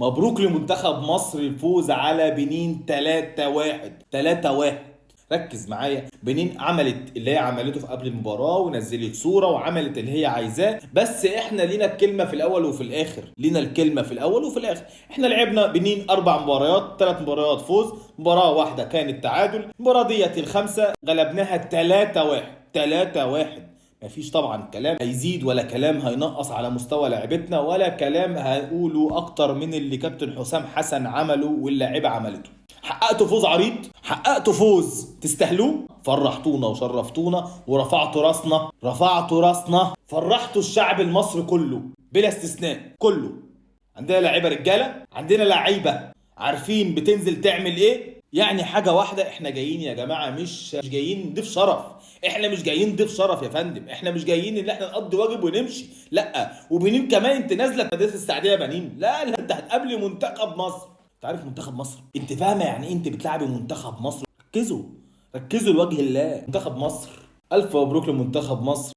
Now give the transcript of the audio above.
مبروك لمنتخب مصر الفوز على بنين 3-1. 3-1. ركز معايا، بنين عملت اللي هي عملته في قبل المباراة ونزلت صورة وعملت اللي هي عايزاه، بس احنا لينا الكلمة في الاول وفي الاخر، لينا الكلمة في الاول وفي الاخر. احنا لعبنا بنين 4 مباريات، 3 مباريات فوز، مباراة واحدة كانت تعادل، المباراة ديت الخامسة غلبناها 3-1. 3-1. مفيش طبعا كلام هيزيد ولا كلام هينقص على مستوى لعبتنا، ولا كلام هقوله اكتر من اللي كابتن حسام حسن عمله واللاعيبه عملته. حققتوا فوز عريض، حققتوا فوز تستاهلوه، فرحتونا وشرفتونا ورفعتوا راسنا، رفعتوا راسنا، فرحتوا الشعب المصري كله بلا استثناء كله. عندنا لعيبه رجاله، عندنا لعيبه عارفين بتنزل تعمل ايه. يعني حاجه واحده، احنا جايين يا جماعه مش جايين نضيف شرف. احنا مش جايين نضيف شرف يا فندم، احنا مش جايين ان احنا نقضي واجب ونمشي، لا. وبنين كمان انت نازله مدرسه السعديه بنين، لا لا، انت هتقابلي منتخب مصر. انت عارف منتخب مصر؟ انت فاهمه يعني ايه انت بتلعبي منتخب مصر؟ ركزوا، ركزوا لوجه الله، منتخب مصر. الف مبروك لمنتخب مصر.